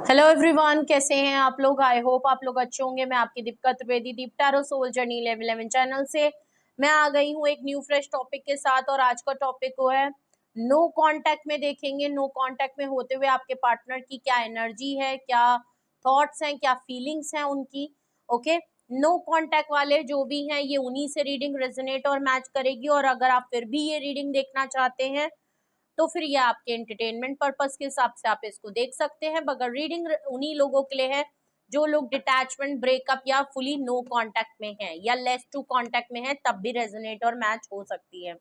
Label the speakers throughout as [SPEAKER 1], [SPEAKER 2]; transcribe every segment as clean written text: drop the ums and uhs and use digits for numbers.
[SPEAKER 1] Hello everyone, कैसे हैं आप लोग। आई होप आप लोग अच्छे होंगे। मैं आपकी दीपिका त्रिवेदी, दीप टैरो सोल जर्नी 11 चैनल से मैं आ गई हूँ एक न्यू फ्रेश टॉपिक के साथ। और आज का टॉपिक वो है नो कांटेक्ट में। देखेंगे नो कांटेक्ट में होते हुए आपके पार्टनर की क्या एनर्जी है, क्या थॉट्स हैं, क्या फीलिंग्स हैं उनकी। ओके, नो कांटेक्ट वाले जो भी हैं ये उन्हीं से रीडिंग रेजोनेट और मैच करेगी। और अगर आप फिर भी ये रीडिंग देखना चाहते हैं तो फिर ये आपके एंटरटेनमेंट पर्पस के हिसाब से आप इसको देख सकते हैं। मगर रीडिंग उन्हीं लोगों के लिए है जो लोग डिटैचमेंट, ब्रेकअप या फुली नो कांटेक्ट में हैं या लेस टू कांटेक्ट में है, तब भी रेजोनेट और मैच हो सकती है।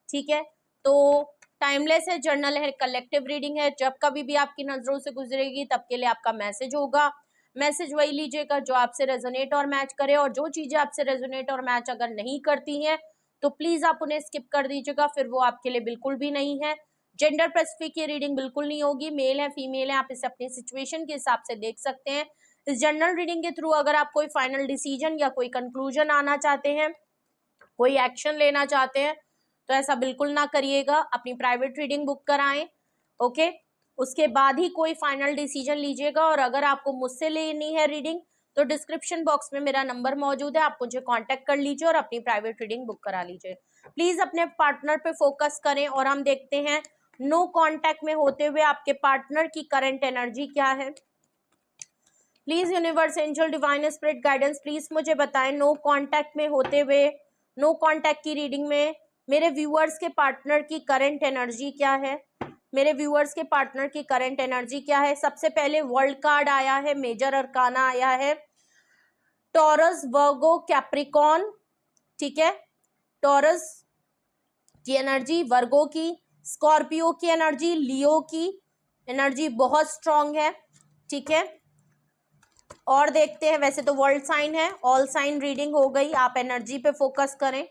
[SPEAKER 1] ठीक है, तो टाइमलेस है, जर्नल है, कलेक्टिव रीडिंग है। जब कभी भी आपकी नजरों से गुजरेगी तब के लिए आपका मैसेज होगा। मैसेज वही लीजिएगा जो आपसे रेजोनेट और मैच करे। और जो चीजें आपसे रेजोनेट और मैच अगर नहीं करती हैं तो प्लीज आप उन्हें स्किप कर दीजिएगा, फिर वो आपके लिए बिल्कुल भी नहीं है। जेंडर स्पेसिफिक ये रीडिंग बिल्कुल नहीं होगी, मेल है फीमेल है, आप इसे अपनी सिचुएशन के हिसाब से देख सकते हैं। इस जनरल रीडिंग के थ्रू अगर आप कोई फाइनल डिसीजन या कोई कंक्लूजन आना चाहते हैं, कोई एक्शन लेना चाहते हैं, तो ऐसा बिल्कुल ना करिएगा। अपनी प्राइवेट रीडिंग बुक कराएं। ओके, उसके बाद ही कोई फाइनल डिसीजन लीजिएगा। और अगर आपको मुझसे लेनी है रीडिंग तो डिस्क्रिप्शन बॉक्स में मेरा नंबर मौजूद है, आप मुझे कांटेक्ट कर लीजिए और अपनी प्राइवेट रीडिंग बुक करा लीजिए। प्लीज अपने पार्टनर पे फोकस करें और हम देखते हैं नो कांटेक्ट में होते हुए आपके पार्टनर की करंट एनर्जी क्या है। Please universe, angel, divine spirit guidance, please मुझे बताएं नो कांटेक्ट में होते हुए, नो कांटेक्ट की रीडिंग में मेरे व्यूअर्स के पार्टनर की करंट एनर्जी क्या है। मेरे व्यूअर्स के पार्टनर की करंट एनर्जी क्या है। सबसे पहले वर्ल्ड कार्ड आया है, मेजर अरकाना आया है, टॉरस, वर्गो, कैप्रिकॉन। ठीक है, टॉरस की एनर्जी, वर्गो की, स्कॉर्पियो की एनर्जी, लियो की एनर्जी बहुत स्ट्रांग है। ठीक है, और देखते हैं। वैसे तो वर्ल्ड साइन है, ऑल साइन रीडिंग हो गई, आप एनर्जी पे फोकस करें।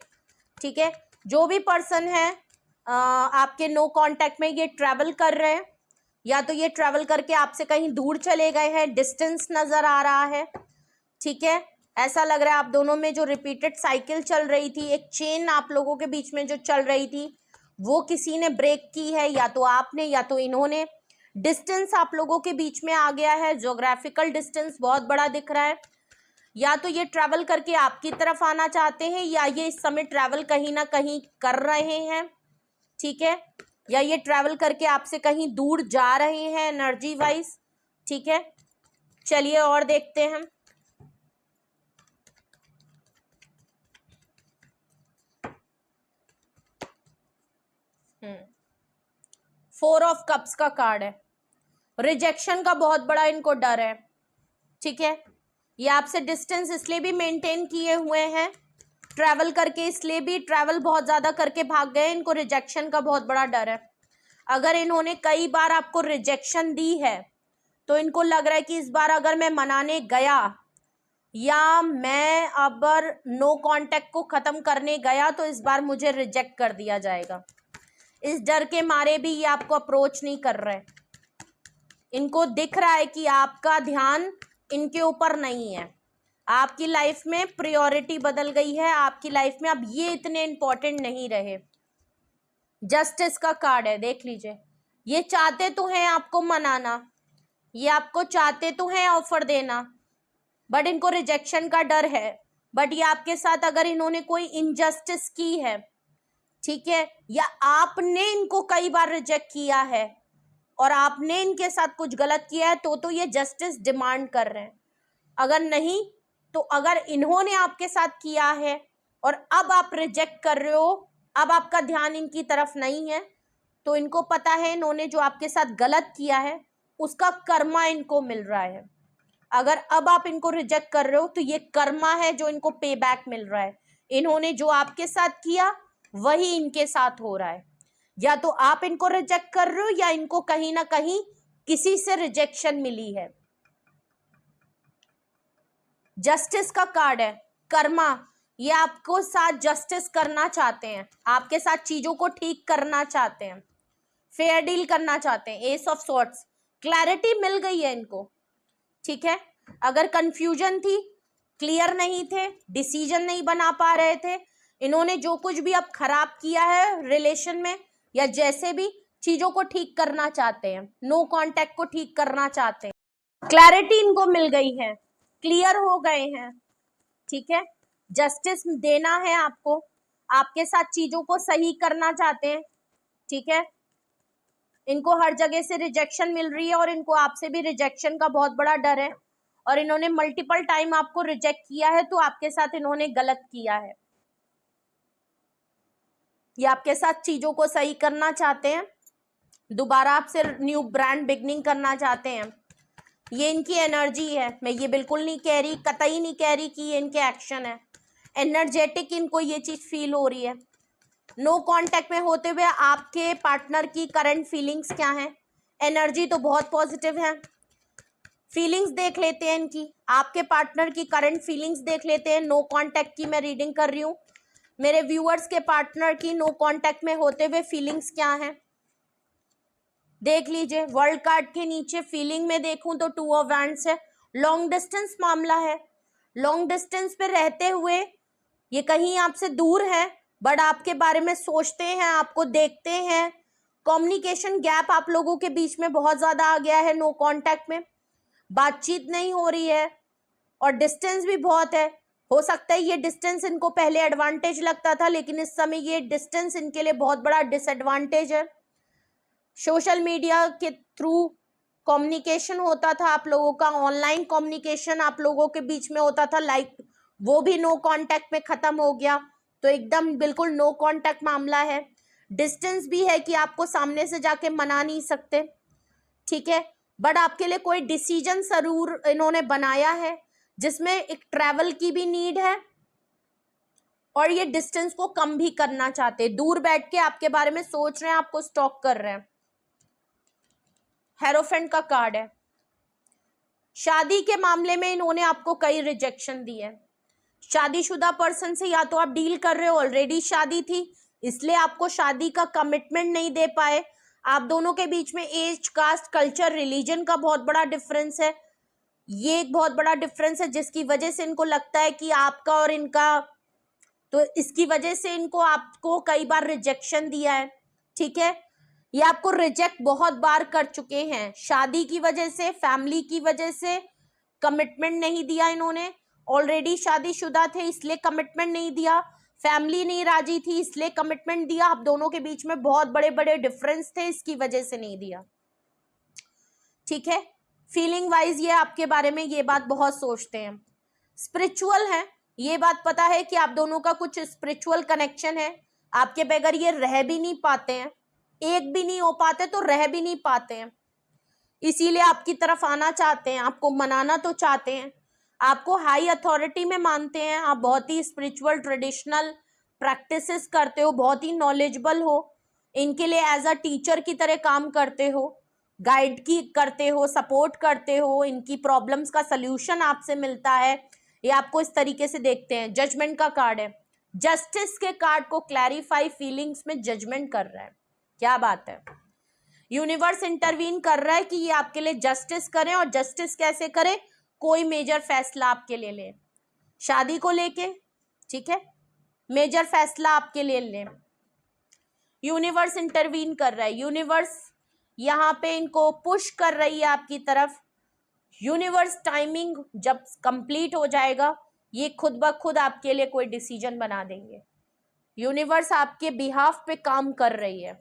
[SPEAKER 1] ठीक है, जो भी पर्सन है आपके नो कांटेक्ट में, ये ट्रैवल कर रहे हैं या तो ये ट्रैवल करके आपसे कहीं दूर चले गए हैं, डिस्टेंस नजर आ रहा है। ठीक है, ऐसा लग रहा है आप दोनों में जो रिपीटेड साइकिल चल रही थी, एक चेन आप लोगों के बीच में जो चल रही थी, वो किसी ने ब्रेक की है, या तो आपने या तो इन्होंने। डिस्टेंस आप लोगों के बीच में आ गया है, ज्योग्राफिकल डिस्टेंस बहुत बड़ा दिख रहा है। या तो ये ट्रैवल करके आपकी तरफ आना चाहते हैं या ये इस समय ट्रैवल कहीं ना कहीं कर रहे हैं। ठीक है, या ये ट्रैवल करके आपसे कहीं दूर जा रहे हैं एनर्जी वाइज। ठीक है, चलिए और देखते हैं। फोर ऑफ कप्स का कार्ड है, रिजेक्शन का बहुत बड़ा इनको डर है। ठीक है, ये आपसे डिस्टेंस इसलिए भी मेंटेन किए हुए हैं, ट्रैवल करके, इसलिए भी ट्रैवल बहुत ज्यादा करके भाग गए, इनको रिजेक्शन का बहुत बड़ा डर है। अगर इन्होंने कई बार आपको रिजेक्शन दी है तो इनको लग रहा है कि इस बार अगर मैं मनाने गया या मैं अगर नो कांटेक्ट को खत्म करने गया तो इस बार मुझे रिजेक्ट कर दिया जाएगा। इस डर के मारे भी ये आपको अप्रोच नहीं कर रहे। इनको दिख रहा है कि आपका ध्यान इनके ऊपर नहीं है, आपकी लाइफ में प्रायोरिटी बदल गई है, आपकी लाइफ में अब ये इतने इंपॉर्टेंट नहीं रहे। जस्टिस का कार्ड है, देख लीजिए। ये चाहते तो हैं आपको मनाना, ये आपको चाहते तो हैं ऑफर देना, बट इनको रिजेक्शन का डर है। बट ये आपके साथ अगर इन्होंने कोई इनजस्टिस की है, ठीक है, या आपने इनको कई बार रिजेक्ट किया है और आपने इनके साथ कुछ गलत किया है तो ये जस्टिस डिमांड कर रहे हैं। अगर नहीं तो अगर इन्होंने आपके साथ किया है और अब आप रिजेक्ट कर रहे हो, अब आपका ध्यान इनकी तरफ नहीं है, तो इनको पता है इन्होंने जो आपके साथ गलत किया है उसका कर्मा इनको मिल रहा है। अगर अब आप इनको रिजेक्ट कर रहे हो तो ये कर्मा है जो इनको पे बैक मिल रहा है। इन्होंने जो आपके साथ किया वही इनके साथ हो रहा है। या तो आप इनको रिजेक्ट कर रहे हो या इनको कहीं ना कहीं किसी से रिजेक्शन मिली है। जस्टिस का कार्ड है, कर्मा। ये आपको साथ जस्टिस करना चाहते हैं, आपके साथ चीजों को ठीक करना चाहते हैं, फेयर डील करना चाहते हैं। एस ऑफ सॉर्ड्स, क्लैरिटी मिल गई है इनको। ठीक है, अगर कंफ्यूजन थी, क्लियर नहीं थे, डिसीजन नहीं बना पा रहे थे, इन्होंने जो कुछ भी अब खराब किया है रिलेशन में या जैसे भी चीजों को ठीक करना चाहते हैं, नो कांटेक्ट को ठीक करना चाहते हैं। क्लैरिटी इनको मिल गई है, क्लियर हो गए हैं, ठीक है। जस्टिस देना है आपको, आपके साथ चीजों को सही करना चाहते हैं, ठीक है। इनको हर जगह से रिजेक्शन मिल रही है और इनको आपसे भी रिजेक्शन का बहुत बड़ा डर है, और इन्होंने मल्टीपल टाइम आपको रिजेक्ट किया है, तो आपके साथ इन्होंने गलत किया है। ये आपके साथ चीजों को सही करना चाहते हैं, दोबारा आपसे न्यू ब्रांड बिगनिंग करना चाहते हैं। ये इनकी एनर्जी है, मैं ये बिल्कुल नहीं कह रही, कतई नहीं कह रही कि ये इनके एक्शन है। एनर्जेटिक इनको ये चीज फील हो रही है। नो कांटेक्ट में होते हुए आपके पार्टनर की करंट फीलिंग्स क्या है? एनर्जी तो बहुत पॉजिटिव है। फीलिंग्स देख लेते हैं इनकी, आपके पार्टनर की करंट फीलिंग्स देख लेते हैं। नो कांटेक्ट की मैं रीडिंग कर रही हूँ, मेरे व्यूअर्स के पार्टनर की नो कांटेक्ट में होते हुए फीलिंग्स क्या है देख लीजिए। वर्ल्ड कार्ड के नीचे फीलिंग में देखूं तो 2 ऑफ वैंड्स है। लॉन्ग डिस्टेंस मामला है, लॉन्ग डिस्टेंस पे रहते हुए ये कहीं आपसे दूर है, बट आपके बारे में सोचते हैं, आपको देखते हैं। कम्युनिकेशन गैप आप लोगों के बीच में बहुत ज्यादा आ गया है। नो कांटेक्ट में बातचीत नहीं हो रही है और डिस्टेंस भी बहुत है। हो सकता है ये डिस्टेंस इनको पहले एडवांटेज लगता था, लेकिन इस समय ये डिस्टेंस इनके लिए बहुत बड़ा डिसएडवांटेज है। सोशल मीडिया के थ्रू कम्युनिकेशन होता था आप लोगों का, ऑनलाइन कम्युनिकेशन आप लोगों के बीच में होता था, लाइक वो भी नो कांटेक्ट में खत्म हो गया। तो एकदम बिल्कुल नो कांटेक्ट मामला है। डिस्टेंस भी है कि आपको सामने से जाके मना नहीं सकते, ठीक है। बट आपके लिए कोई डिसीजन जरूर इन्होंने बनाया है, जिसमें एक ट्रैवल की भी नीड है और ये डिस्टेंस को कम भी करना चाहते हैं। दूर बैठ के आपके बारे में सोच रहे हैं, आपको स्टॉक कर रहे हैं। हेरोफेंट का कार्ड है। शादी के मामले में इन्होंने आपको कई रिजेक्शन दी है। शादीशुदा पर्सन से या तो आप डील कर रहे हो, ऑलरेडी शादी थी इसलिए आपको शादी का कमिटमेंट नहीं दे पाए। आप दोनों के बीच में एज, कास्ट, कल्चर, रिलीजन का बहुत बड़ा डिफरेंस है। ये एक बहुत बड़ा डिफरेंस है जिसकी वजह से इनको लगता है कि आपका और इनका, तो इसकी वजह से इनको आपको कई बार रिजेक्शन दिया है, ठीक है। ये आपको रिजेक्ट बहुत बार कर चुके हैं, शादी की वजह से, फैमिली की वजह से कमिटमेंट नहीं दिया इन्होंने। ऑलरेडी शादीशुदा थे इसलिए कमिटमेंट नहीं दिया, फैमिली नहीं राजी थी इसलिए कमिटमेंट दिया। आप दोनों के बीच में बहुत बड़े बड़े डिफरेंस थे, इसकी वजह से नहीं दिया, ठीक है। फीलिंग वाइज ये आपके बारे में ये बात बहुत सोचते हैं। स्पिरिचुअल है, ये बात पता है कि आप दोनों का कुछ स्पिरिचुअल कनेक्शन है। आपके बगैर ये रह भी नहीं पाते हैं, एक भी नहीं हो पाते तो रह भी नहीं पाते हैं, इसीलिए आपकी तरफ आना चाहते हैं, आपको मनाना तो चाहते हैं, आपको हाई अथॉरिटी में मानते हैं। आप बहुत ही स्पिरिचुअल ट्रेडिशनल प्रैक्टिसेस करते हो, बहुत ही नॉलेजेबल हो, इनके लिए एज अ टीचर की तरह काम करते हो, गाइड की करते हो, सपोर्ट करते हो, इनकी प्रॉब्लम्स का सल्यूशन आपसे मिलता है। ये आपको इस तरीके से देखते हैं। जजमेंट का कार्ड है, जस्टिस के कार्ड को क्लैरिफाई फीलिंग्स में जजमेंट कर रहा है, क्या बात है। यूनिवर्स इंटरवीन कर रहा है कि ये आपके लिए जस्टिस करें, और जस्टिस कैसे करें, कोई मेजर फैसला आपके लिए ले, शादी को लेके, ठीक है, मेजर फैसला आपके लिए ले, यूनिवर्स इंटरवीन कर रहा है। यूनिवर्स यहाँ पे इनको पुश कर रही है आपकी तरफ। यूनिवर्स टाइमिंग जब कंप्लीट हो जाएगा, ये खुद ब खुद आपके लिए कोई डिसीजन बना देंगे। यूनिवर्स आपके बिहाफ पे काम कर रही है।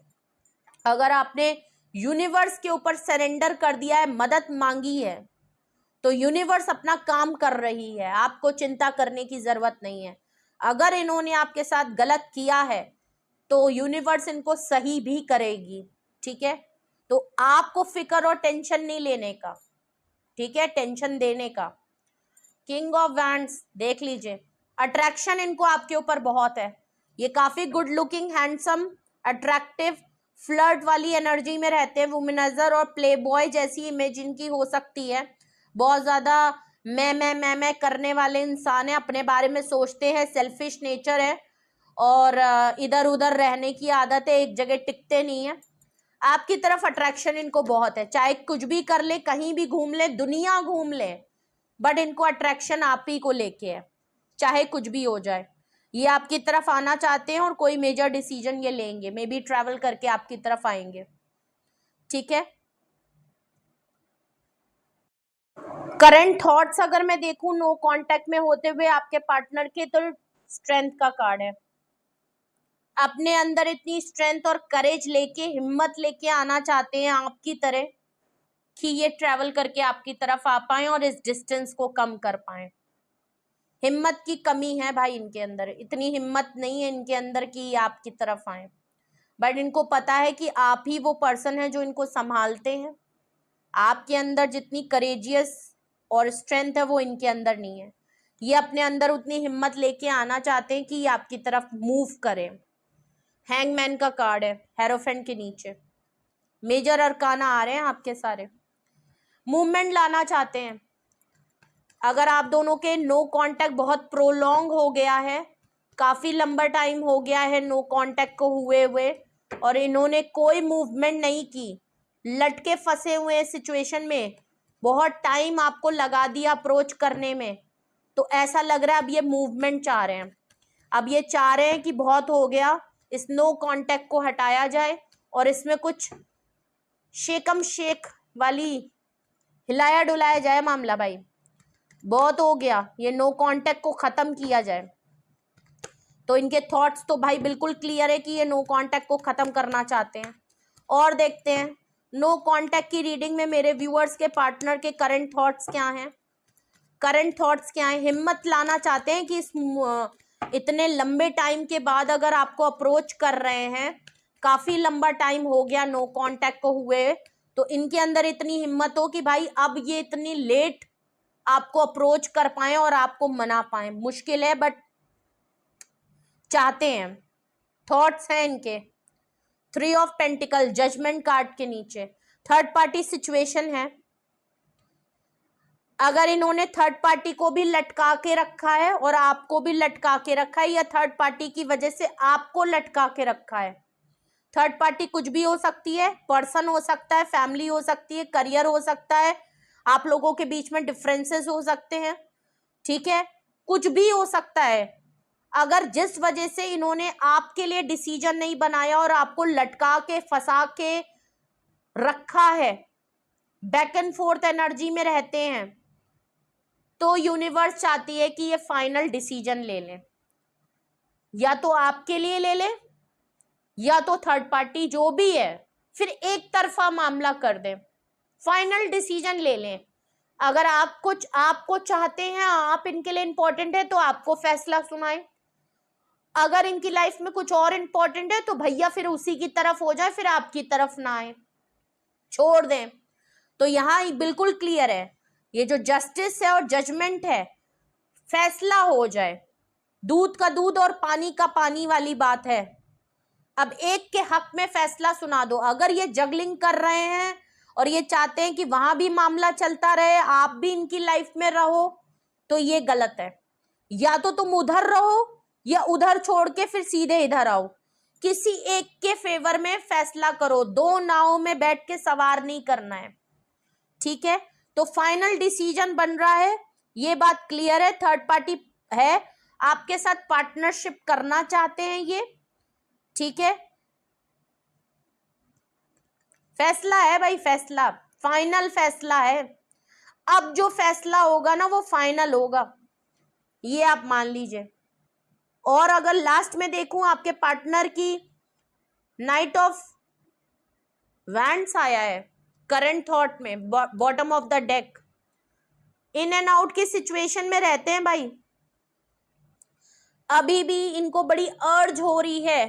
[SPEAKER 1] अगर आपने यूनिवर्स के ऊपर सरेंडर कर दिया है, मदद मांगी है, तो यूनिवर्स अपना काम कर रही है, आपको चिंता करने की जरूरत नहीं है। अगर इन्होंने आपके साथ गलत किया है तो यूनिवर्स इनको सही भी करेगी, ठीक है। तो आपको फिक्र और टेंशन नहीं लेने का, ठीक है, टेंशन देने का। किंग ऑफ वैंड्स देख लीजिए, अट्रैक्शन इनको आपके ऊपर बहुत है। ये काफी good looking, handsome, attractive, flirt वाली एनर्जी में रहते हैं। वुमेनाइजर और प्ले बॉय जैसी इमेज इनकी हो सकती है। बहुत ज्यादा मैं करने वाले इंसान है, अपने बारे में सोचते हैं, सेल्फिश नेचर है और इधर उधर रहने की आदत है, एक जगह टिकते नहीं है। आपकी तरफ अट्रैक्शन इनको बहुत है, चाहे कुछ भी कर ले, कहीं भी घूम ले, दुनिया घूम ले, बट इनको अट्रैक्शन आप ही को लेके है, चाहे कुछ भी हो जाए। ये आपकी तरफ आना चाहते हैं और कोई मेजर डिसीजन ये लेंगे, मे बी ट्रैवल करके आपकी तरफ आएंगे, ठीक है। करंट थॉट्स अगर मैं देखूं नो कांटेक्ट में होते हुए आपके पार्टनर के, तो स्ट्रेंथ का कार्ड है। अपने अंदर इतनी स्ट्रेंथ और करेज लेके, हिम्मत लेके आना चाहते हैं आपकी तरह कि ये ट्रैवल करके आपकी तरफ आ पाए और इस डिस्टेंस को कम कर पाए। हिम्मत की कमी है भाई इनके अंदर, इतनी हिम्मत नहीं है इनके अंदर कि ये आपकी तरफ आए, बट इनको पता है कि आप ही वो पर्सन है जो इनको संभालते हैं। आपके अंदर जितनी करेजियस और स्ट्रेंथ है वो इनके अंदर नहीं है। ये अपने अंदर उतनी हिम्मत लेके आना चाहते हैं कि ये आपकी तरफ मूव करें। हैंगमैन का कार्ड है हेरोफेंट के नीचे, मेजर अरकाना आ रहे हैं आपके सारे। मूवमेंट लाना चाहते हैं। अगर आप दोनों के नो कांटेक्ट बहुत प्रोलॉन्ग हो गया है, काफी लंबा टाइम हो गया है नो कांटेक्ट को हुए हुए, और इन्होंने कोई मूवमेंट नहीं की, लटके फंसे हुए सिचुएशन में, बहुत टाइम आपको लगा दिया अप्रोच करने में, तो ऐसा लग रहा है अब ये मूवमेंट चाह रहे हैं। अब ये चाह रहे हैं कि बहुत हो गया, इस नो कांटेक्ट को हटाया जाए और इसमें कुछ शेकम शेक वाली हिलाया डुलाया जाए मामला। भाई बहुत हो गया, ये नो कांटेक्ट को खत्म किया जाए। तो इनके थॉट्स तो भाई बिल्कुल क्लियर है कि ये नो कांटेक्ट को खत्म करना चाहते हैं। और देखते हैं नो कांटेक्ट की रीडिंग में मेरे व्यूअर्स के पार्टनर के करंट थॉट्स क्या हैं। करंट थॉट्स क्या है? हिम्मत लाना चाहते हैं कि इस इतने लंबे टाइम के बाद अगर आपको अप्रोच कर रहे हैं, काफी लंबा टाइम हो गया नो कांटेक्ट को हुए, तो इनके अंदर इतनी हिम्मत हो कि भाई अब ये इतनी लेट आपको अप्रोच कर पाए और आपको मना पाए। मुश्किल है बट चाहते हैं। थॉट्स हैं इनके 3 ऑफ पेंटिकल, जजमेंट कार्ड के नीचे थर्ड पार्टी सिचुएशन है। अगर इन्होंने थर्ड पार्टी को भी लटका के रखा है और आपको भी लटका के रखा है, या थर्ड पार्टी की वजह से आपको लटका के रखा है। थर्ड पार्टी कुछ भी हो सकती है, पर्सन हो सकता है, फैमिली हो सकती है, करियर हो सकता है, आप लोगों के बीच में डिफरेंसेस हो सकते हैं, ठीक है, कुछ भी हो सकता है। अगर जिस वजह से इन्होंने आपके लिए डिसीजन नहीं बनाया और आपको लटका के फंसा के रखा है, बैक एंड फोर्थ एनर्जी में रहते हैं, तो यूनिवर्स चाहती है कि ये फाइनल डिसीजन ले लें। या तो आपके लिए ले लें, या तो थर्ड पार्टी जो भी है फिर एक तरफा मामला कर दें, फाइनल डिसीजन ले लें। अगर आपको चाहते हैं, आप इनके लिए इंपॉर्टेंट है, तो आपको फैसला सुनाएं। अगर इनकी लाइफ में कुछ और इंपॉर्टेंट है तो भैया फिर उसी की तरफ हो जाए, फिर आपकी तरफ ना आए, छोड़ दें। तो यहां बिल्कुल क्लियर है, ये जो जस्टिस है और जजमेंट है, फैसला हो जाए। दूध का दूध और पानी का पानी वाली बात है। अब एक के हक में फैसला सुना दो। अगर ये जगलिंग कर रहे हैं और ये चाहते हैं कि वहां भी मामला चलता रहे, आप भी इनकी लाइफ में रहो, तो ये गलत है। या तो तुम उधर रहो या उधर छोड़ के फिर सीधे इधर आओ। किसी एक के फेवर में फैसला करो, दो नावों में बैठ के सवार नहीं करना है, ठीक है। तो फाइनल डिसीजन बन रहा है, ये बात क्लियर है। थर्ड पार्टी है, आपके साथ पार्टनरशिप करना चाहते हैं ये, ठीक है। फैसला है भाई, फैसला, फाइनल फैसला है। अब जो फैसला होगा ना वो फाइनल होगा, ये आप मान लीजिए। और अगर लास्ट में देखूं आपके पार्टनर की नाइट ऑफ वैंड्स आया है करंट थॉट में, bottom of the deck, in and out की सिचुएशन में रहते हैं भाई। अभी भी इनको बड़ी अर्ज हो रही है,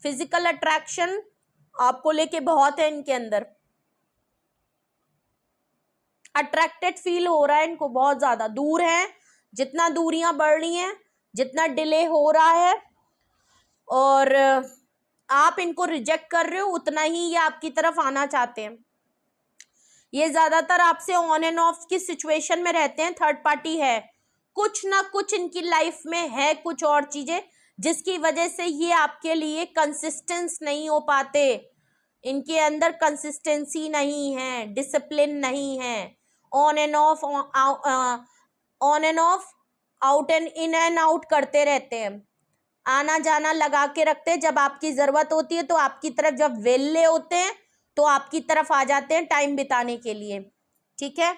[SPEAKER 1] फिजिकल अट्रैक्शन आपको लेके बहुत है इनके अंदर, अट्रैक्टेड फील हो रहा है इनको बहुत ज्यादा। दूर है, जितना दूरियां बढ़ रही हैं, जितना डिले हो रहा है और आप इनको रिजेक्ट कर रहे हो, उतना ही ये आपकी तरफ आना चाहते हैं। ये ज्यादातर आपसे ऑन एंड ऑफ की सिचुएशन में रहते हैं। थर्ड पार्टी है, कुछ ना कुछ इनकी लाइफ में है, कुछ और चीजें जिसकी वजह से ये आपके लिए कंसिस्टेंस नहीं हो पाते। इनके अंदर कंसिस्टेंसी नहीं है, डिसिप्लिन नहीं है, on end of, out and in and out करते रहते हैं, आना जाना लगा के रखते हैं। जब आपकी जरूरत होती है तो आपकी तरफ, जब वेले होते हैं तो आपकी तरफ आ जाते हैं टाइम बिताने के लिए, ठीक है।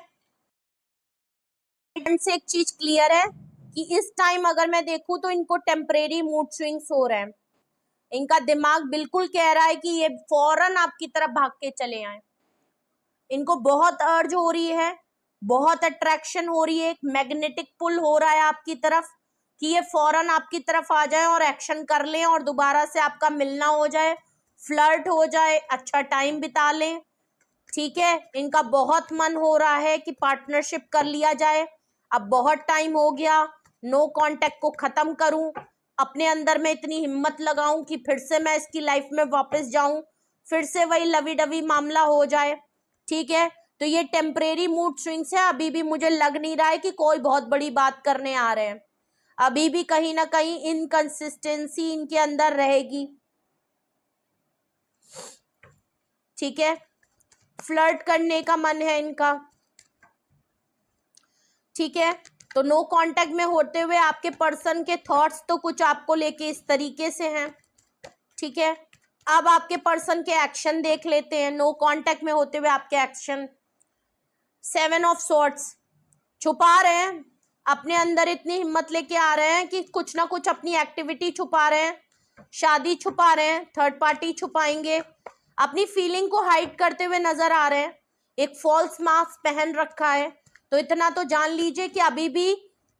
[SPEAKER 1] से एक चीज क्लियर है कि इस टाइम अगर मैं देखूं तो इनको टेम्परेरी मूड स्विंग्स हो रहे हैं। इनका दिमाग बिल्कुल कह रहा है कि ये फौरन आपकी तरफ भाग के चले आए। इनको बहुत अर्ज हो रही है, बहुत अट्रैक्शन हो रही है, एक मैग्नेटिक पुल हो रहा है आपकी तरफ कि ये फौरन आपकी तरफ आ जाए और एक्शन कर लें और दोबारा से आपका मिलना हो जाए, फ्लर्ट हो जाए, अच्छा टाइम बिता लें। ठीक है, इनका बहुत मन हो रहा है कि पार्टनरशिप कर लिया जाए। अब बहुत टाइम हो गया, नो कांटेक्ट को खत्म करूं, अपने अंदर में इतनी हिम्मत लगाऊं कि फिर से मैं इसकी लाइफ में वापस जाऊं, फिर से वही लवी डवी मामला हो जाए। ठीक है, तो ये टेम्परेरी मूड स्विंग्स है। अभी भी मुझे लग नहीं रहा है कि कोई बहुत बड़ी बात करने आ रहे हैं। अभी भी कहीं ना कहीं इनकंसिस्टेंसी इनके अंदर रहेगी। ठीक है, फ्लर्ट करने का मन है इनका। ठीक है, तो नो कांटेक्ट में होते हुए आपके पर्सन के थॉट्स तो कुछ आपको लेके इस तरीके से हैं। ठीक है, अब आपके पर्सन के एक्शन देख लेते हैं। नो कांटेक्ट में होते हुए आपके एक्शन, 7 ऑफ सॉर्ड्स, छुपा रहे हैं अपने अंदर, इतनी हिम्मत लेके आ रहे हैं कि कुछ ना कुछ अपनी एक्टिविटी छुपा रहे हैं, शादी छुपा रहे हैं, थर्ड पार्टी छुपाएंगे, अपनी फीलिंग को हाइड करते हुए नजर आ रहे हैं, एक फॉल्स मास्क पहन रखा है। तो इतना तो जान लीजिए कि अभी भी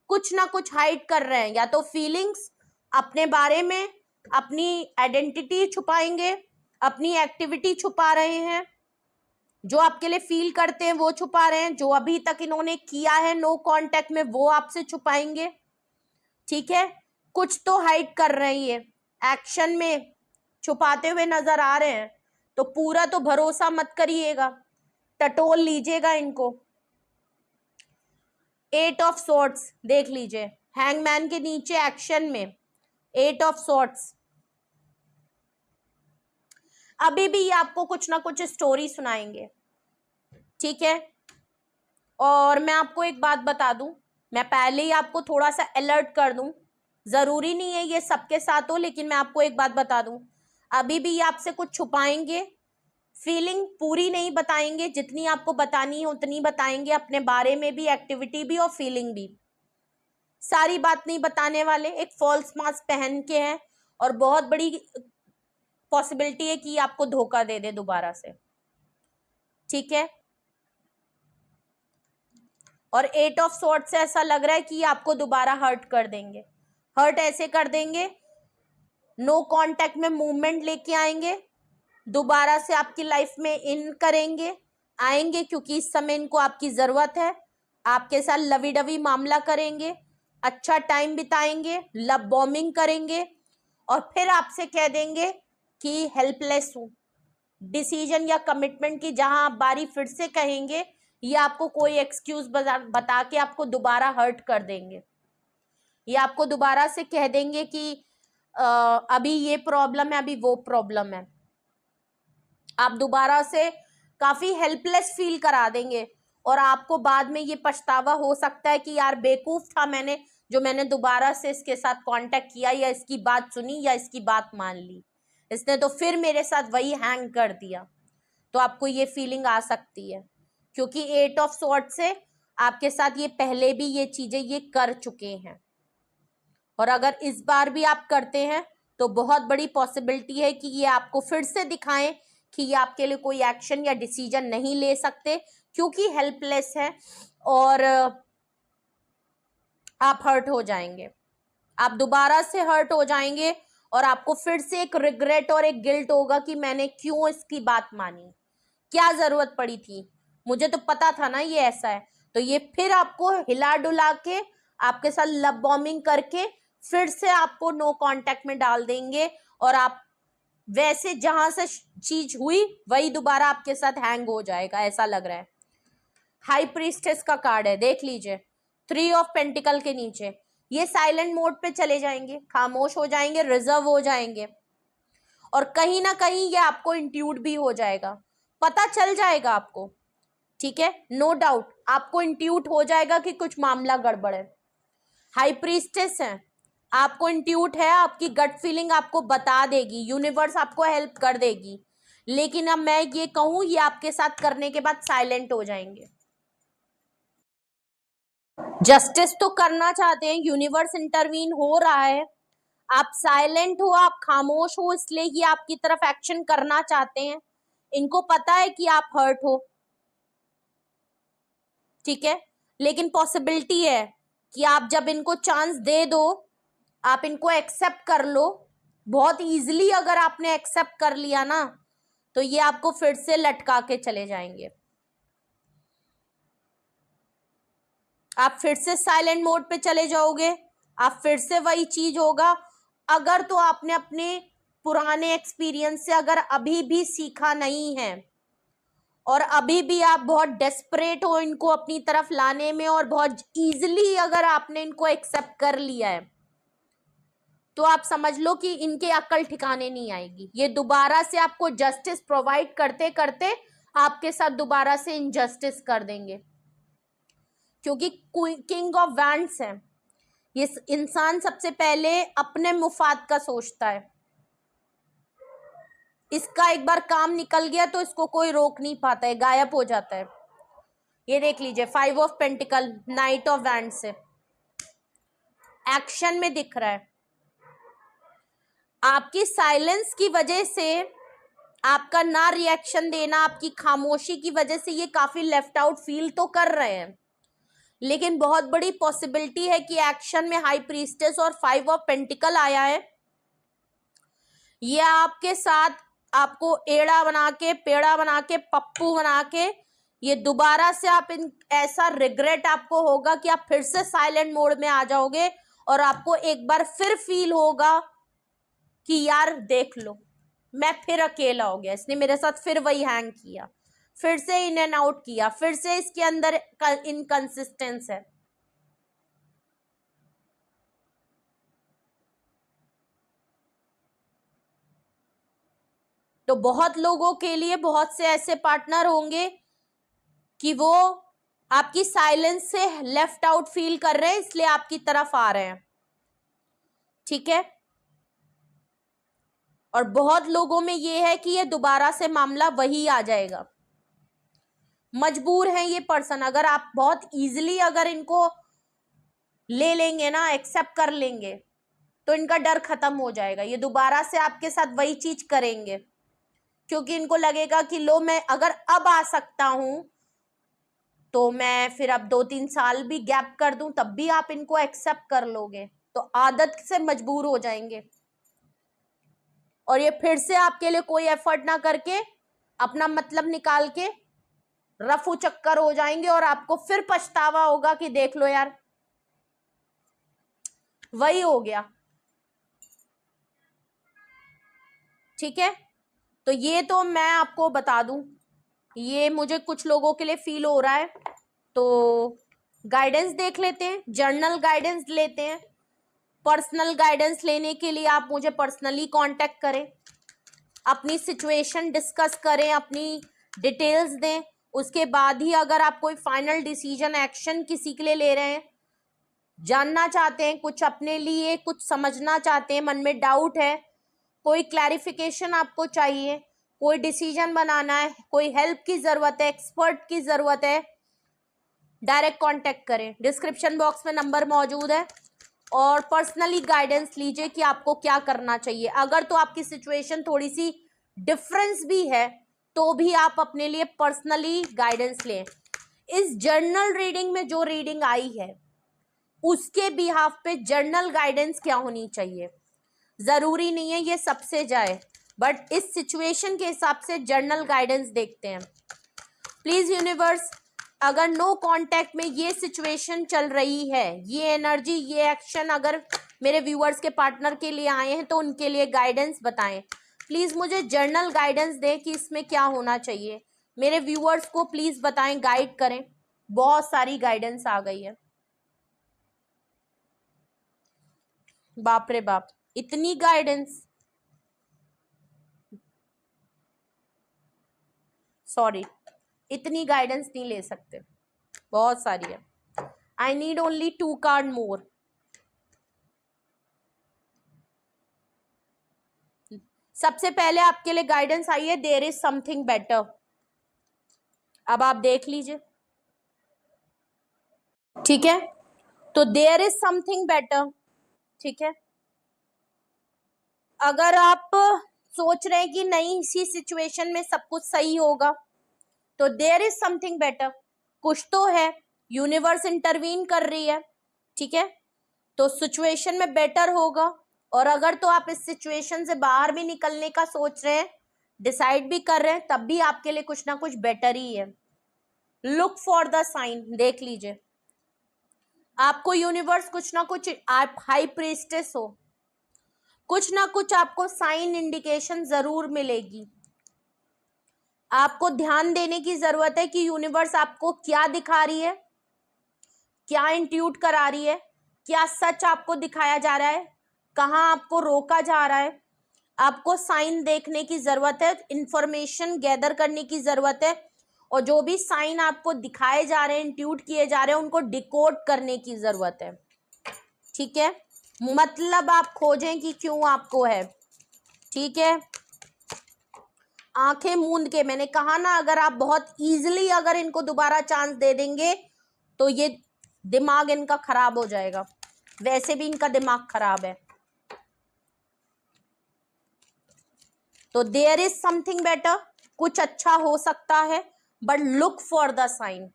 [SPEAKER 1] कुछ ना कुछ हाइड कर रहे हैं, या तो फीलिंग्स अपने बारे में, अपनी आइडेंटिटी छुपाएंगे, अपनी एक्टिविटी छुपा रहे हैं, जो आपके लिए फील करते हैं वो छुपा रहे हैं, जो अभी तक इन्होंने किया है नो कांटेक्ट में वो आपसे छुपाएंगे। ठीक है, कुछ तो हाइड कर रही है, एक्शन में छुपाते हुए नजर आ रहे हैं। तो पूरा तो भरोसा मत करिएगा, टटोल लीजिएगा इनको। 8 ऑफ सॉर्ड्स देख लीजिए, हैंगमैन के नीचे एक्शन में 8 ऑफ सॉर्ड्स। अभी भी ये आपको कुछ ना कुछ स्टोरी सुनाएंगे। ठीक है, और मैं आपको एक बात बता दूं, मैं पहले ही आपको थोड़ा सा अलर्ट कर दूं, जरूरी नहीं है ये सबके साथ हो, लेकिन मैं आपको एक बात बता दूं, अभी भी ये आपसे कुछ छुपाएंगे, फीलिंग पूरी नहीं बताएंगे, जितनी आपको बतानी है उतनी बताएंगे, अपने बारे में भी, एक्टिविटी भी और फीलिंग भी, सारी बात नहीं बताने वाले। एक फॉल्स मास्क पहन के हैं और बहुत बड़ी पॉसिबिलिटी है कि आपको धोखा दे दे दोबारा से। ठीक है, और 8 ऑफ सॉर्ड्स से ऐसा लग रहा है कि आपको दोबारा हर्ट कर देंगे। हर्ट ऐसे कर देंगे, नो कांटेक्ट में मूवमेंट लेके आएंगे, दोबारा से आपकी लाइफ में इन करेंगे, आएंगे क्योंकि इस समय इनको आपकी जरूरत है, आपके साथ लवी डवी मामला करेंगे, अच्छा टाइम बिताएंगे, लव बॉम्बिंग करेंगे और फिर आपसे कह देंगे कि हेल्पलेस हूं। डिसीजन या कमिटमेंट की जहां आप बारी फिर से कहेंगे, ये आपको कोई एक्सक्यूज बता के आपको दोबारा हर्ट कर देंगे, ये आपको दोबारा से कह देंगे कि अभी ये प्रॉब्लम है, अभी वो प्रॉब्लम है। आप दोबारा से काफी हेल्पलेस फील करा देंगे और आपको बाद में ये पछतावा हो सकता है कि यार बेवकूफ था मैंने, जो मैंने दोबारा से इसके साथ कांटेक्ट किया या इसकी बात सुनी या इसकी बात मान ली, इसने तो फिर मेरे साथ वही हैंग कर दिया। तो आपको ये फीलिंग आ सकती है क्योंकि 8 ऑफ सॉर्ड से आपके साथ ये पहले भी ये चीजें ये कर चुके हैं, और अगर इस बार भी आप करते हैं तो बहुत बड़ी पॉसिबिलिटी है कि ये आपको फिर से दिखाएं कि ये आपके लिए कोई एक्शन या डिसीजन नहीं ले सकते क्योंकि हेल्पलेस है, और आप हर्ट हो जाएंगे, आप दोबारा से हर्ट हो जाएंगे और आपको फिर से एक रिग्रेट और एक गिल्ट होगा कि मैंने क्यों इसकी बात मानी, क्या जरूरत पड़ी थी, मुझे तो पता था ना ये ऐसा है। तो ये फिर आपको हिला डुला के आपके साथ लव बॉम्बिंग करके फिर से आपको नो कांटेक्ट में डाल देंगे और आप वैसे जहां से चीज हुई वही दोबारा आपके साथ हैंग हो जाएगा, ऐसा लग रहा है। हाई प्रीस्टेस का कार्ड है, देख लीजिए, 3 ऑफ पेंटिकल के नीचे ये साइलेंट मोड पे चले जाएंगे, खामोश हो जाएंगे, रिजर्व हो जाएंगे, और कहीं ना कहीं ये आपको इंट्यूट भी हो जाएगा, पता चल जाएगा आपको। ठीक है, नो डाउट आपको इंट्यूट हो जाएगा कि कुछ मामला गड़बड़ है। हाई प्रीस्टेस है, आपको इंट्यूट है, आपकी गट फीलिंग आपको बता देगी, यूनिवर्स आपको हेल्प कर देगी, लेकिन अब मैं ये कहूं ये आपके साथ करने के बाद साइलेंट हो जाएंगे। जस्टिस तो करना चाहते हैं, यूनिवर्स इंटरवीन हो रहा है, आप साइलेंट हो, आप खामोश हो इसलिए कि आपकी तरफ एक्शन करना चाहते हैं, इनको पता है कि आप हर्ट हो, ठीक है, लेकिन पॉसिबिलिटी है कि आप जब इनको चांस दे दो, आप इनको एक्सेप्ट कर लो, बहुत इजीली अगर आपने एक्सेप्ट कर लिया ना तो ये आपको फिर से लटका के चले जाएंगे, आप फिर से साइलेंट मोड पे चले जाओगे, आप फिर से वही चीज होगा। अगर तो आपने अपने पुराने एक्सपीरियंस से अगर अभी भी सीखा नहीं है और अभी भी आप बहुत डेस्परेट हो इनको अपनी तरफ लाने में और बहुत इजीली अगर आपने इनको एक्सेप्ट कर लिया है, तो आप समझ लो कि इनके अक्ल ठिकाने नहीं आएगी, ये दोबारा से आपको जस्टिस प्रोवाइड करते करते आपके साथ दोबारा से इनजस्टिस कर देंगे, क्योंकि किंग ऑफ वैंड्स है, ये इंसान सबसे पहले अपने मुफाद का सोचता है, इसका एक बार काम निकल गया तो इसको कोई रोक नहीं पाता है, गायब हो जाता है। ये देख लीजिए 5 of pentacle, night of wand से एक्शन में दिख रहा है, आपकी साइलेंस की वजह से, आपका ना रिएक्शन देना, आपकी खामोशी की वजह से ये काफी लेफ्ट आउट फील तो कर रहे हैं, लेकिन बहुत बड़ी पॉसिबिलिटी है कि एक्शन में हाई प्रीस्टेस और 5 ऑफ पेंटिकल आया है, ये आपके साथ आपको एड़ा बना के, पेड़ा बना के, पप्पू बना के, ये दोबारा से आप ऐसा रिग्रेट आपको होगा कि आप फिर से साइलेंट मोड में आ जाओगे और आपको एक बार फिर फील होगा कि यार देख लो मैं फिर अकेला हो गया, इसने मेरे साथ फिर वही हैंग किया, फिर से इन एंड आउट किया, फिर से इसके अंदर इनकंसिस्टेंस है। तो बहुत लोगों के लिए बहुत से ऐसे पार्टनर होंगे कि वो आपकी साइलेंस से लेफ्ट आउट फील कर रहे हैं, इसलिए आपकी तरफ आ रहे हैं, ठीक है, और बहुत लोगों में ये है कि ये दोबारा से मामला वही आ जाएगा, मजबूर है ये पर्सन, अगर आप बहुत इजीली अगर इनको ले लेंगे ना, एक्सेप्ट कर लेंगे, तो इनका डर खत्म हो जाएगा, ये दोबारा से आपके साथ वही चीज करेंगे, क्योंकि इनको लगेगा कि लो मैं अगर अब आ सकता हूं तो मैं फिर अब 2-3 साल भी गैप कर दूं तब भी आप इनको एक्सेप्ट कर लोगे, तो आदत से मजबूर हो जाएंगे और ये फिर से आपके लिए कोई एफर्ट ना करके अपना मतलब निकाल के रफू चक्कर हो जाएंगे और आपको फिर पछतावा होगा कि देख लो यार वही हो गया, ठीक है। तो ये तो मैं आपको बता दूं, ये मुझे कुछ लोगों के लिए फील हो रहा है, तो गाइडेंस देख लेते हैं, जर्नल गाइडेंस लेते हैं। पर्सनल गाइडेंस लेने के लिए आप मुझे पर्सनली कांटेक्ट करें, अपनी सिचुएशन डिस्कस करें, अपनी डिटेल्स दें, उसके बाद ही अगर आप कोई फाइनल डिसीजन एक्शन किसी के लिए ले रहे हैं, जानना चाहते हैं कुछ अपने लिए, कुछ समझना चाहते हैं, मन में डाउट है, कोई क्लैरिफिकेशन आपको चाहिए, कोई डिसीजन बनाना है, कोई हेल्प की जरूरत है, एक्सपर्ट की जरूरत है, डायरेक्ट कांटेक्ट करें, डिस्क्रिप्शन बॉक्स में नंबर मौजूद है और पर्सनली गाइडेंस लीजिए कि आपको क्या करना चाहिए। अगर तो आपकी सिचुएशन थोड़ी सी डिफरेंस भी है तो भी आप अपने लिए पर्सनली गाइडेंस लें। इस जर्नल रीडिंग में जो रीडिंग आई है उसके बिहाफ पे जर्नल गाइडेंस क्या होनी चाहिए, जरूरी नहीं है ये सबसे जाए, बट इस सिचुएशन के हिसाब से जर्नल गाइडेंस देखते हैं। प्लीज यूनिवर्स, अगर नो कांटेक्ट में ये सिचुएशन चल रही है, ये एनर्जी, ये एक्शन अगर मेरे व्यूअर्स के पार्टनर के लिए आए हैं तो उनके लिए गाइडेंस बताएं। प्लीज मुझे जर्नल गाइडेंस दें कि इसमें क्या होना चाहिए, मेरे व्यूअर्स को प्लीज बताएं, गाइड करें। बहुत सारी गाइडेंस आ गई है, बाप रे बाप, इतनी गाइडेंस, सॉरी इतनी गाइडेंस नहीं ले सकते, बहुत सारी है। आई नीड ओनली 2 कार्ड मोर। सबसे पहले आपके लिए गाइडेंस आई है, देयर इज समथिंग बेटर। अब आप देख लीजिए, ठीक है। तो देयर इज समथिंग बेटर, ठीक है। अगर आप सोच रहे हैं कि नहीं इसी सिचुएशन में सब कुछ सही होगा, तो देयर इज समथिंग बेटर, कुछ तो है, यूनिवर्स इंटरवीन कर रही है, ठीक है, तो सिचुएशन में बेटर होगा। और अगर तो आप इस सिचुएशन से बाहर भी निकलने का सोच रहे हैं, डिसाइड भी कर रहे हैं, तब भी आपके लिए कुछ ना कुछ बेटर ही है। लुक फॉर द साइन, देख लीजिए आपको यूनिवर्स कुछ ना कुछ, आप हाई प्रीस्टेस हो, कुछ ना कुछ आपको साइन इंडिकेशन जरूर मिलेगी। आपको ध्यान देने की जरूरत है कि यूनिवर्स आपको क्या दिखा रही है, क्या इंट्यूट करा रही है, क्या सच आपको दिखाया जा रहा है, कहाँ आपको रोका जा रहा है। आपको साइन देखने की जरूरत है, इंफॉर्मेशन गैदर करने की जरूरत है, और जो भी साइन आपको दिखाए जा रहे हैं, इंट्यूट किए जा रहे हैं, उनको डिकोड करने की जरूरत है, ठीक है। मतलब आप खोजें कि क्यों आपको है, ठीक है। आंखें मूंद के, मैंने कहा ना, अगर आप बहुत इजीली अगर इनको दोबारा चांस दे देंगे तो ये दिमाग इनका खराब हो जाएगा, वैसे भी इनका दिमाग खराब है। तो देयर इज समथिंग बेटर, कुछ अच्छा हो सकता है, but look for the sign,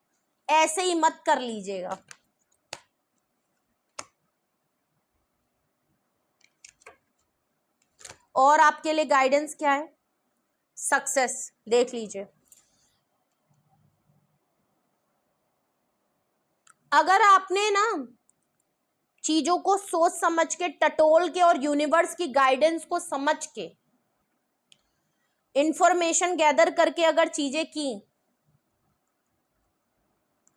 [SPEAKER 1] ऐसे ही मत कर लीजिएगा। और आपके लिए गाइडेंस क्या है, सक्सेस, देख लीजिए। अगर आपने ना चीजों को सोच समझ के, टटोल के और यूनिवर्स की गाइडेंस को समझ के, इंफॉर्मेशन गैदर करके अगर चीजें की,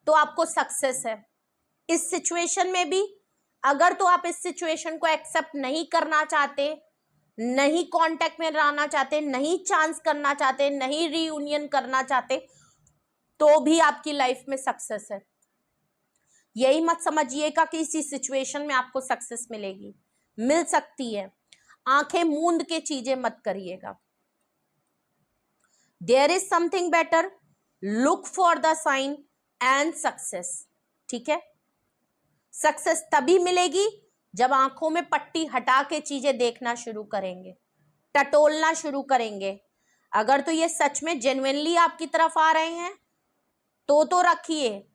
[SPEAKER 1] तो आपको सक्सेस है। इस सिचुएशन में भी अगर तो आप इस सिचुएशन को एक्सेप्ट नहीं करना चाहते, नहीं कांटेक्ट में रहना चाहते, नहीं चांस करना चाहते, नहीं रीयूनियन करना चाहते, तो भी आपकी लाइफ में सक्सेस है। यही मत समझिएगा कि इसी सिचुएशन में आपको सक्सेस मिलेगी, मिल सकती है, आंखें मूंद के चीजें मत करिएगा। There is something better, look for the sign and success, ठीक है। सक्सेस तभी मिलेगी जब आंखों में पट्टी हटा के चीजें देखना शुरू करेंगे, टटोलना शुरू करेंगे। अगर तो ये सच में जेन्युइनली आपकी तरफ आ रहे हैं तो रखिए,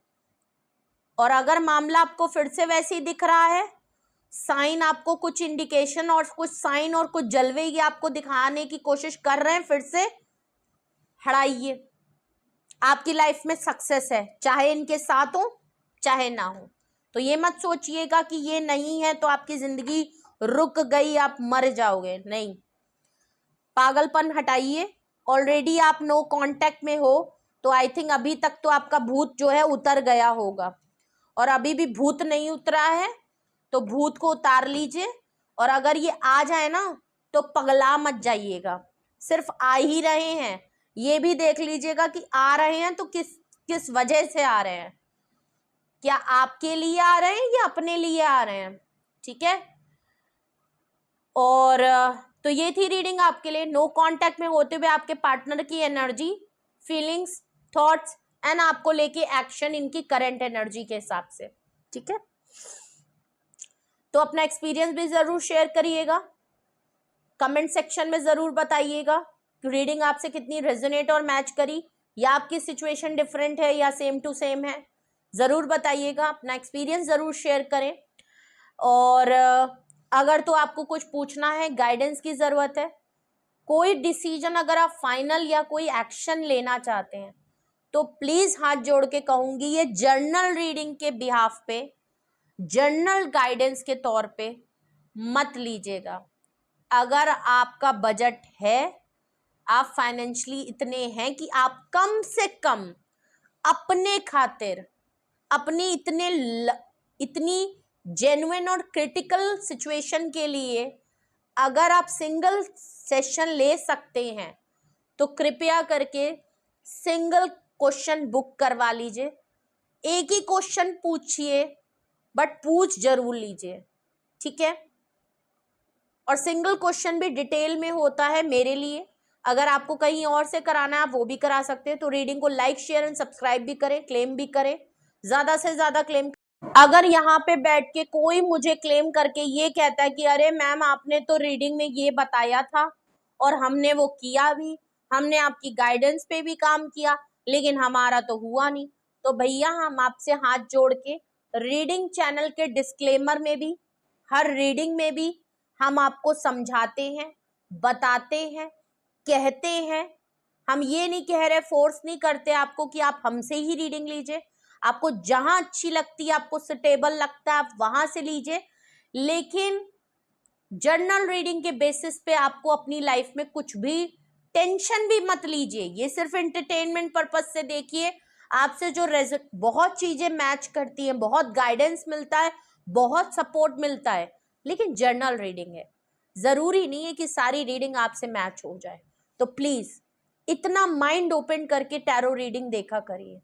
[SPEAKER 1] और अगर मामला आपको फिर से वैसे ही दिख रहा है, साइन आपको कुछ इंडिकेशन और कुछ साइन और कुछ जलवे ये आपको दिखाने की कोशिश कर रहे हैं, फिर से हटाइए। आपकी लाइफ में सक्सेस है, चाहे इनके साथ हो चाहे ना हो। तो ये मत सोचिएगा कि ये नहीं है तो आपकी जिंदगी रुक गई, आप मर जाओगे, नहीं, पागलपन हटाइए। ऑलरेडी आप नो कांटेक्ट में हो, तो आई थिंक अभी तक तो आपका भूत जो है उतर गया होगा, और अभी भी भूत नहीं उतरा है तो भूत को उतार लीजिए। और अगर ये आ जाए ना तो पगला मत जाइएगा, सिर्फ आ ही रहे हैं, ये भी देख लीजिएगा कि आ रहे हैं तो किस वजह से आ रहे हैं, क्या आपके लिए आ रहे हैं या अपने लिए आ रहे हैं, ठीक है। और तो ये थी रीडिंग आपके लिए। नो कांटेक्ट में होते हुए आपके पार्टनर की एनर्जी, फीलिंग्स, थॉट्स एंड आपको लेके एक्शन इनकी करंट एनर्जी के हिसाब से, ठीक है। तो अपना एक्सपीरियंस भी जरूर शेयर करिएगा, कमेंट सेक्शन में जरूर बताइएगा कि रीडिंग आपसे कितनी रेजोनेट और मैच करी, या आपकी सिचुएशन डिफरेंट है या सेम टू सेम है, जरूर बताइएगा। अपना एक्सपीरियंस जरूर शेयर करें। और अगर तो आपको कुछ पूछना है, गाइडेंस की जरूरत है, कोई डिसीजन अगर आप फाइनल या कोई एक्शन लेना चाहते हैं, तो प्लीज हाथ जोड़ के कहूंगी, ये जर्नल रीडिंग के बिहाफ पे, जर्नल गाइडेंस के तौर पे मत लीजिएगा। अगर आपका बजट है, आप फाइनेंशियली इतने हैं कि आप कम से कम अपने खातिर, अपनी इतनी जेन्युइन और क्रिटिकल सिचुएशन के लिए अगर आप सिंगल सेशन ले सकते हैं, तो कृपया करके सिंगल क्वेश्चन बुक करवा लीजिए। एक ही क्वेश्चन पूछिए, बट पूछ जरूर लीजिए, ठीक है। और सिंगल क्वेश्चन भी डिटेल में होता है मेरे लिए। अगर आपको कहीं और से कराना है, आप वो भी करा सकते हैं। तो रीडिंग को लाइक, शेयर एंड सब्सक्राइब भी करें, क्लेम भी करें, ज्यादा से ज्यादा क्लेम अगर यहाँ पे बैठ के कोई मुझे क्लेम करके ये कहता है कि अरे मैम आपने तो रीडिंग में ये बताया था और हमने वो किया भी, हमने आपकी गाइडेंस पे भी काम किया, लेकिन हमारा तो हुआ नहीं, तो भैया हम आपसे हाथ जोड़ के रीडिंग चैनल के डिस्क्लेमर में भी, हर रीडिंग में भी हम आपको समझाते हैं, बताते हैं, कहते हैं। हम ये नहीं कह रहे, फोर्स नहीं करते आपको कि आप हमसे ही रीडिंग लीजिए, आपको जहां अच्छी लगती है, आपको सुटेबल लगता है, आप वहां से लीजिए, लेकिन जर्नल रीडिंग के बेसिस पे आपको अपनी लाइफ में कुछ भी टेंशन भी मत लीजिए। ये सिर्फ एंटरटेनमेंट पर्पज से देखिए, आपसे जो बहुत चीजें मैच करती हैं, बहुत गाइडेंस मिलता है, बहुत सपोर्ट मिलता है, लेकिन जर्नल रीडिंग है, जरूरी नहीं है कि सारी रीडिंग आपसे मैच हो जाए। तो प्लीज इतना माइंड ओपन करके टैरो रीडिंग देखा करिए।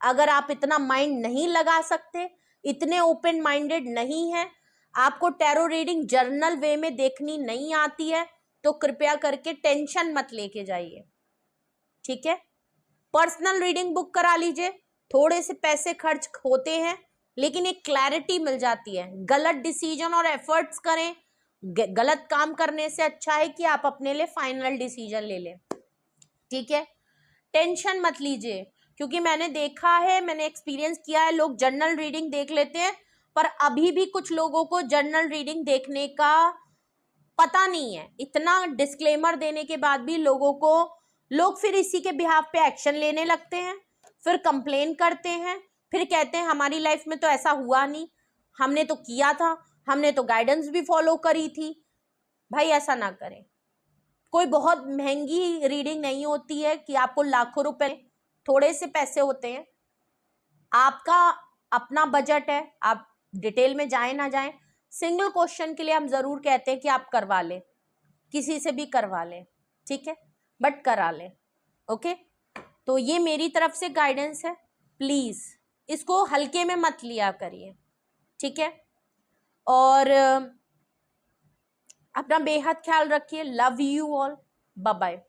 [SPEAKER 1] अगर आप इतना माइंड नहीं लगा सकते, इतने ओपन माइंडेड नहीं है, आपको टैरो रीडिंग जर्नल वे में देखनी नहीं आती है, तो कृपया करके टेंशन मत लेके जाइए, ठीक है। पर्सनल रीडिंग बुक करा लीजिए, थोड़े से पैसे खर्च होते हैं, लेकिन एक क्लैरिटी मिल जाती है। गलत डिसीजन और एफर्ट्स करें, गलत काम करने से अच्छा है कि आप अपने लिए फाइनल डिसीजन ले लें, ठीक है। टेंशन मत लीजिए, क्योंकि मैंने देखा है, मैंने एक्सपीरियंस किया है, लोग जर्नल रीडिंग देख लेते हैं, पर अभी भी कुछ लोगों को जर्नल रीडिंग देखने का पता नहीं है। इतना डिस्क्लेमर देने के बाद भी लोग फिर इसी के बिहाफ पे एक्शन लेने लगते हैं, फिर कंप्लेन करते हैं, फिर कहते हैं हमारी लाइफ में तो ऐसा हुआ नहीं, हमने तो किया था, हमने तो गाइडेंस भी फॉलो करी थी। भाई ऐसा ना करें। कोई बहुत महंगी रीडिंग नहीं होती है कि आपको लाखों रुपए, थोड़े से पैसे होते हैं। आपका अपना बजट है, आप डिटेल में जाएं ना जाएं, सिंगल क्वेश्चन के लिए हम जरूर कहते हैं कि आप करवा लें, किसी से भी करवा लें, ठीक है, बट करा लें, ओके। तो ये मेरी तरफ से गाइडेंस है, प्लीज इसको हल्के में मत लिया करिए, ठीक है। और अपना बेहद ख्याल रखिए। Love you all, bye bye.